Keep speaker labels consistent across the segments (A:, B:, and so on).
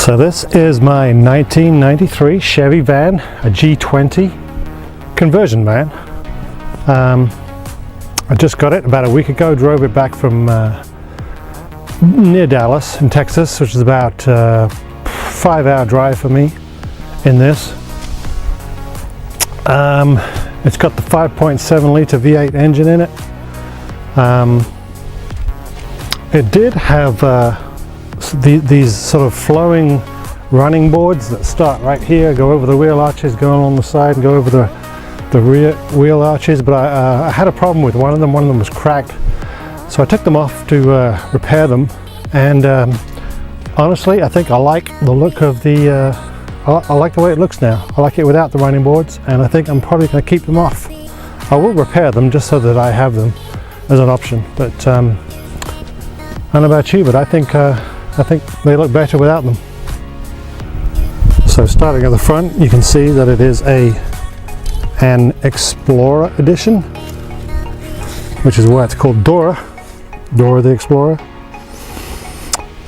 A: So this is my 1993 Chevy van, a G20 conversion van. I just got it about a week ago, drove it back from near Dallas in Texas, which is about a 5-hour drive for me in this. It's got the 5.7 litre V8 engine in it. It did have these sort of flowing running boards that start right here, go over the wheel arches, go along the side and go over the rear wheel arches, but I had a problem with one of them. One of them was cracked, so I took them off to repair them, and honestly I think I like the look of the I like the way it looks now. I like it without the running boards, and I think I'm probably going to keep them off. I will repair them just so that I have them as an option, but I don't know about you, but I think they look better without them. So starting at the front, you can see that it is an Explorer edition, which is why it's called Dora the Explorer.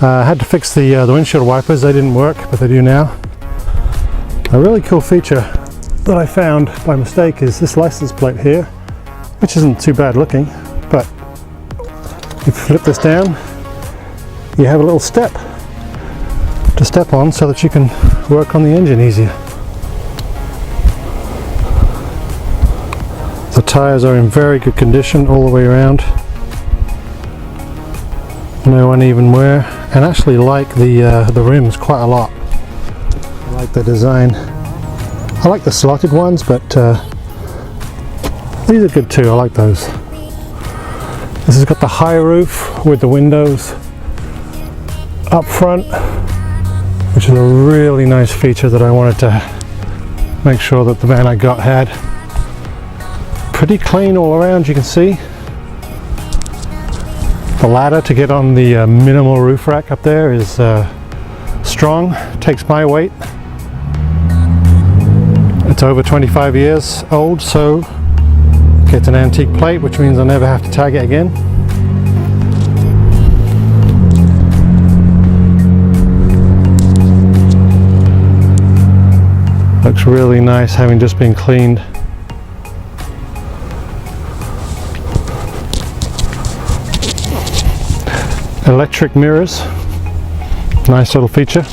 A: I had to fix the windshield wipers. They didn't work, but they do now. A really cool feature that I found by mistake is this license plate here, which isn't too bad looking, but if you flip this down, you have a little step to step on so that you can work on the engine easier. The tires are in very good condition all the way around. No uneven wear, and actually like the rims quite a lot. I like the design. I like the slotted ones, but these are good too. I like those. This has got the high roof with the windows up front, which is a really nice feature that I wanted to make sure that the van I got had. Pretty clean all around, you can see. The ladder to get on the minimal roof rack up there is strong, takes my weight. It's over 25 years old, so gets an antique plate, which means I'll never have to tag it again. Looks really nice, having just been cleaned. Electric mirrors, nice little feature.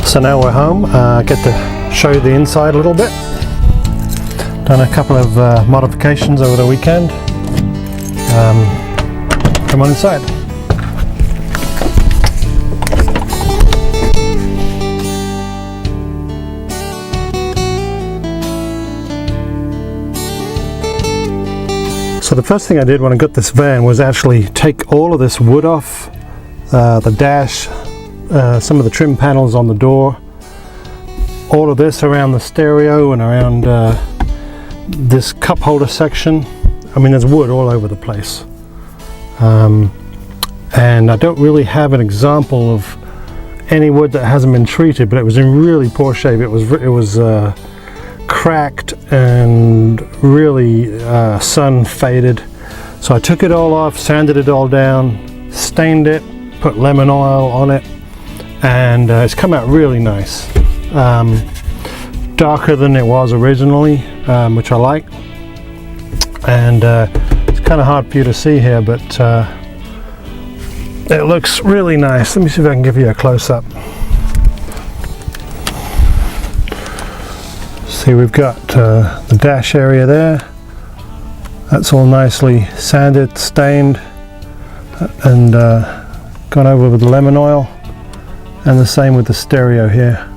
A: So now we're home. I get to show you the inside a little bit. Done a couple of modifications over the weekend. Come on inside. So the first thing I did when I got this van was actually take all of this wood off the dash, some of the trim panels on the door, all of this around the stereo and around this cup holder section. I mean, there's wood all over the place, and I don't really have an example of any wood that hasn't been treated, but it was in really poor shape. It was cracked and really sun faded. So I took it all off, sanded it all down, stained it, put lemon oil on it, and it's come out really nice. Darker than it was originally, which I like, and it's kind of hard for you to see here, but it looks really nice. Let me see if I can give you a close-up. See, we've got the dash area there. That's all nicely sanded, stained, and gone over with the lemon oil, and the same with the stereo here.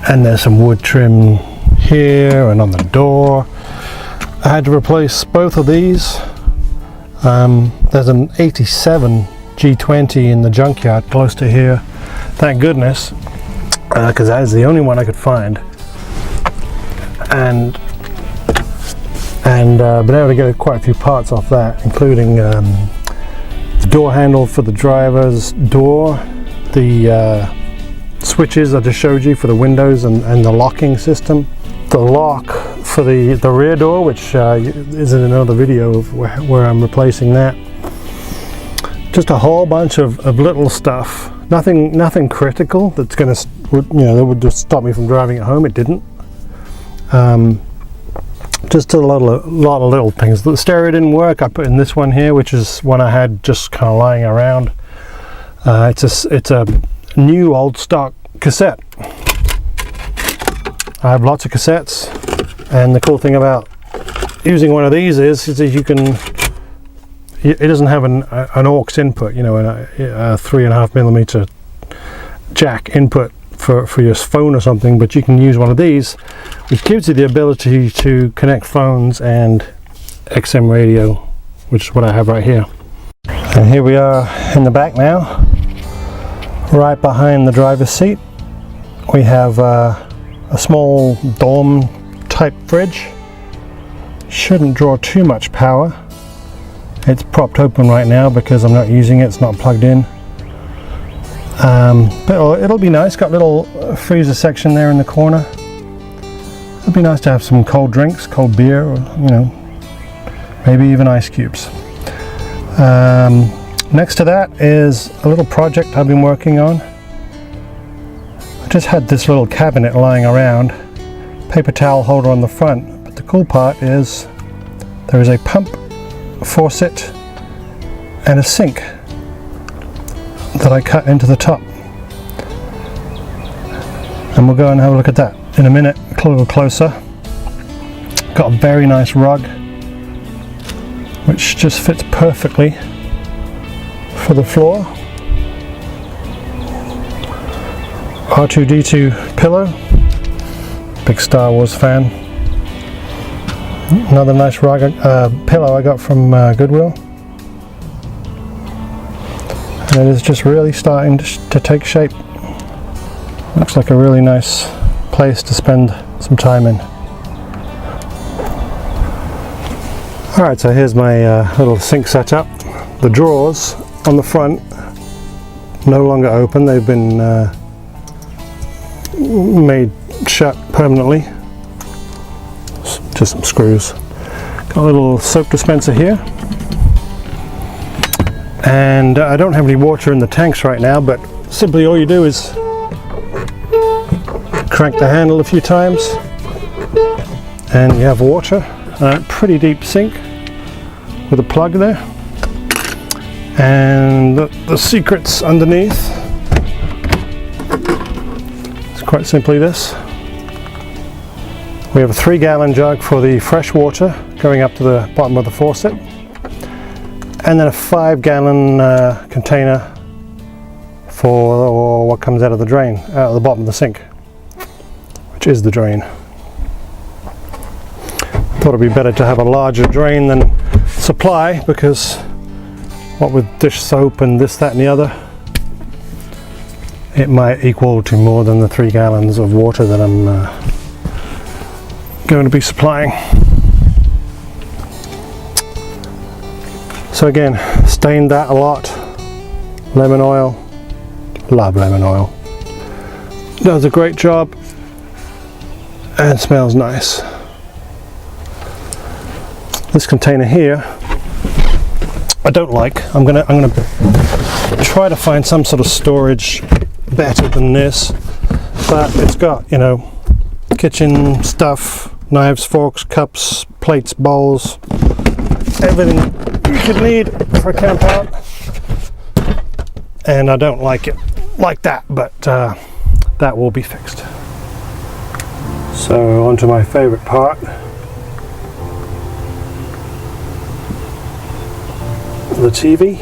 A: And there's some wood trim here and on the door. I had to replace both of these. There's an 87 G20 in the junkyard close to here, thank goodness, because that is the only one I could find, and been able to get quite a few parts off that, including the door handle for the driver's door, the switches I just showed you for the windows and the locking system, the lock for the rear door, which is in another video of where I'm replacing that. Just a whole bunch of little stuff, nothing critical that's going to, that would just stop me from driving it home. It didn't. Just a lot of little things. The stereo didn't work. I put in this one here, which is one I had just kind of lying around. It's a new old stock cassette. I have lots of cassettes, and the cool thing about using one of these is that you can. It doesn't have an aux input, a 3.5mm jack input for your phone or something, but you can use one of these, which gives you the ability to connect phones and XM radio, which is what I have right here. And here we are in the back now, right behind the driver's seat. We have a small dorm type fridge. Shouldn't draw too much power. It's propped open right now because I'm not using it, it's not plugged in. But it'll be nice, got a little freezer section there in the corner. It'd be nice to have some cold drinks, cold beer, or maybe even ice cubes. Next to that is a little project I've been working on. I just had this little cabinet lying around, paper towel holder on the front, but the cool part is there is a pump, faucet and a sink that I cut into the top, and we'll go and have a look at that in a minute, a little closer. Got a very nice rug which just fits perfectly for the floor. R2-D2 pillow, big Star Wars fan. Another nice rug, pillow I got from Goodwill. And it is just really starting to take shape. Looks like a really nice place to spend some time in. Alright, so here's my little sink setup. The drawers on the front no longer open, they've been made shut permanently. Just some screws. Got a little soap dispenser here, and I don't have any water in the tanks right now, but simply all you do is crank the handle a few times and you have water. A pretty deep sink with a plug there, and the secret's underneath. It's quite simply this. We have a 3-gallon jug for the fresh water going up to the bottom of the faucet, and then a 5-gallon container for what comes out of the drain, out of the bottom of the sink, which is the drain. Thought it'd be better to have a larger drain than supply, because what with dish soap and this, that and the other, it might equal to more than the 3 gallons of water that I'm going to be supplying. So again, stained that a lot. Lemon oil, love lemon oil. Does a great job and smells nice. This container here I don't like. I'm gonna try to find some sort of storage better than this, but it's got, kitchen stuff, knives, forks, cups, plates, bowls, everything you could need for a camp out, and I don't like it like that, but that will be fixed. So on to my favorite the TV.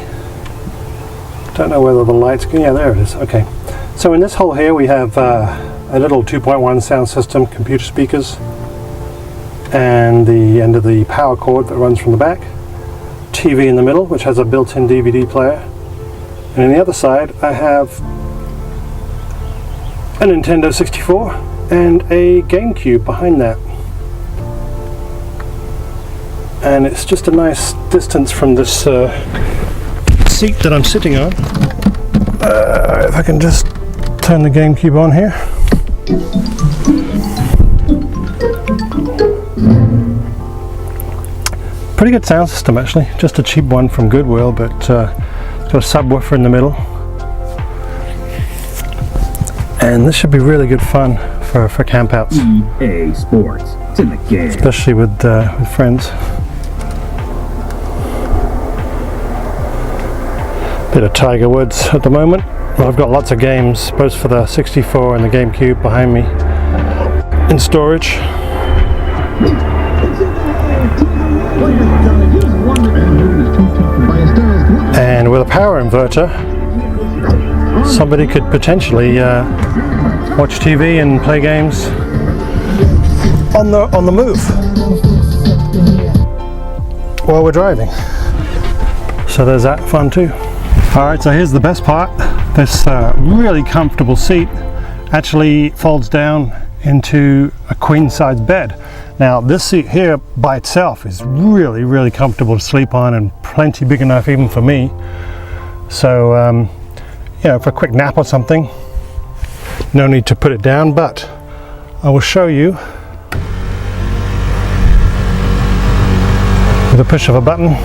A: Don't know whether the lights, yeah, there it is. Okay, so in this hole here we have a little 2.1 sound system, computer speakers, and the end of the power cord that runs from the back. TV in the middle, which has a built-in DVD player, and on the other side I have a Nintendo 64 and a GameCube behind that. And it's just a nice distance from this seat that I'm sitting on. If I can just turn the GameCube on here. Pretty good sound system actually, just a cheap one from Goodwill, but it's got a subwoofer in the middle. And this should be really good fun for campouts.
B: EA Sports, it's in the game.
A: Especially with friends. Bit of Tiger Woods at the moment. Well, I've got lots of games, both for the 64 and the GameCube behind me in storage. And with a power inverter, somebody could potentially watch TV and play games on the move while we're driving. So there's that fun too. Alright, so here's the best part. This really comfortable seat actually folds down into a queen size bed. Now this seat here by itself is really comfortable to sleep on and plenty big enough even for me. So you know, for a quick nap or something, no need to put it down, but I will show you with a push of a button.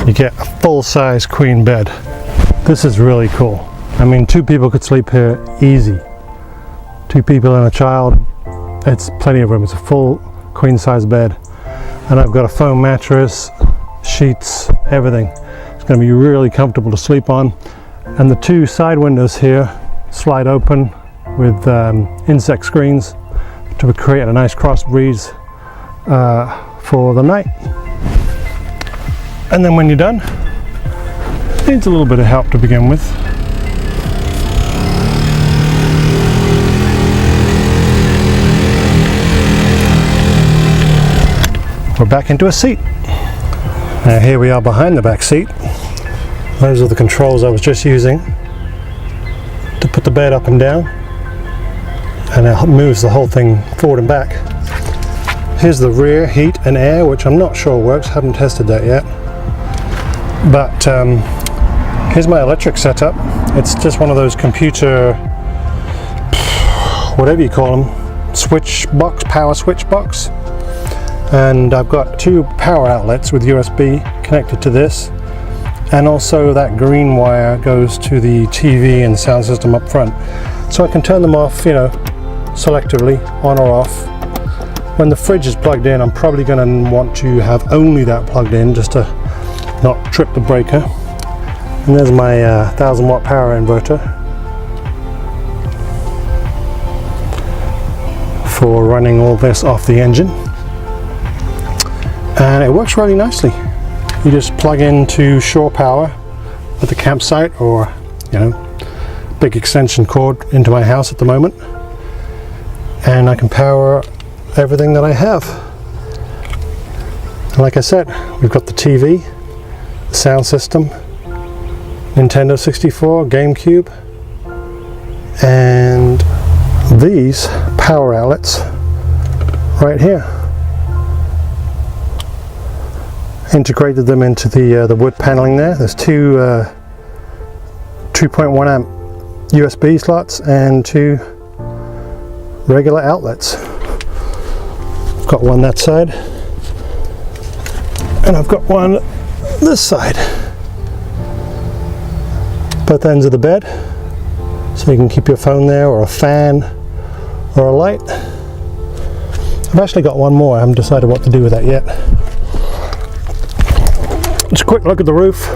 A: You get a full-size queen bed. This is really cool. I mean, 2 people could sleep here easy. 2 people and a child, it's plenty of room. It's a full queen-size bed. And I've got a foam mattress, sheets, everything. It's going to be really comfortable to sleep on. And the 2 side windows here slide open with insect screens to create a nice cross breeze for the night. And then when you're done, it needs a little bit of help to begin with. We're back into a seat. Now here we are behind the back seat. Those are the controls I was just using to put the bed up and down, and it moves the whole thing forward and back. Here's the rear heat and air, which I'm not sure works, haven't tested that yet. But here's my electric setup. It's just one of those computer, whatever you call them, switch box, power switch box. And I've got 2 power outlets with USB connected to this, and also that green wire goes to the TV and sound system up front. So I can turn them off, you know, selectively, on or off. When the fridge is plugged in, I'm probably going to want to have only that plugged in just to not trip the breaker. And there's my 1000 watt power inverter for running all this off the engine. And it works really nicely. You just plug into shore power at the campsite, or, you know, big extension cord into my house at the moment, and I can power everything that I have. And like I said, we've got the TV, the sound system, Nintendo 64, GameCube, and these power outlets right here. Integrated them into the wood paneling there. There's 2 2.1 amp USB slots and 2 regular outlets. I've got one that side, and I've got one this side. Both ends of the bed, so you can keep your phone there, or a fan, or a light. I've actually got one more. I haven't decided what to do with that yet. Just a quick look at the roof.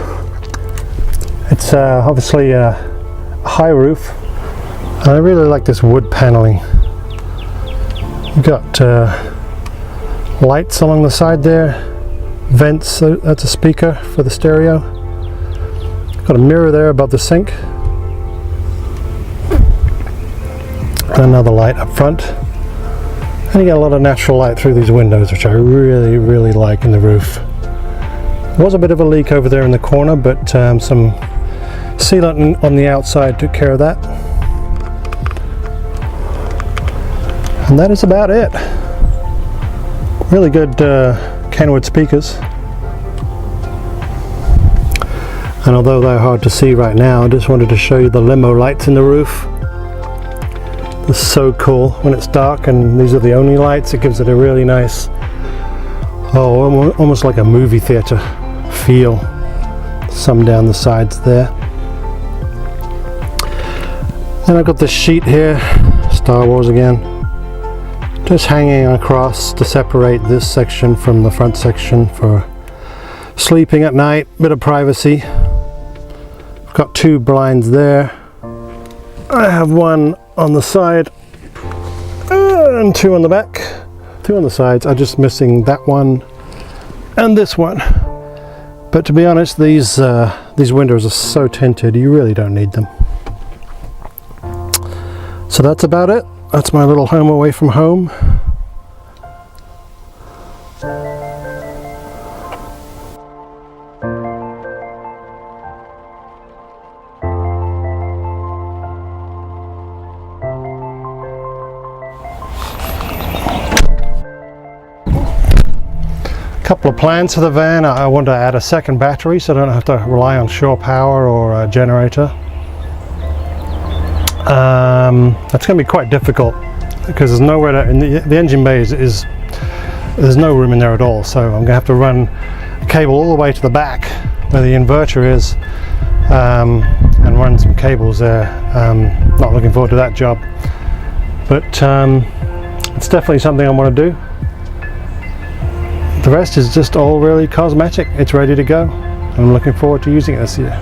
A: It's obviously a high roof, and I really like this wood paneling. You've got lights along the side there, vents, so that's a speaker for the stereo. Got a mirror there above the sink. Another light up front. And you get a lot of natural light through these windows, which I really, really like in the roof. There was a bit of a leak over there in the corner, but some sealant on the outside took care of that. And that is about it. Really good Kenwood speakers. And although they're hard to see right now, I just wanted to show you the limo lights in the roof. It's so cool when it's dark and these are the only lights. It gives it a really nice, almost like a movie theater feel. Some down the sides there. And I've got this sheet here, Star Wars again, just hanging across to separate this section from the front section for sleeping at night, bit of privacy. I've got 2 blinds there. I have one on the side and 2 on the back. 2 on the sides. I'm just missing that one and this one. But to be honest, these windows are so tinted, you really don't need them. So that's about it. That's my little home away from home. Couple of plans for the van. I want to add a second battery so I don't have to rely on shore power or a generator. That's going to be quite difficult because there's nowhere to, in the engine bay there's no room in there at all, so I'm going to have to run a cable all the way to the back where the inverter is and run some cables there. Not looking forward to that job, but it's definitely something I want to do. The rest is just all really cosmetic. It's ready to go. I'm looking forward to using it this year.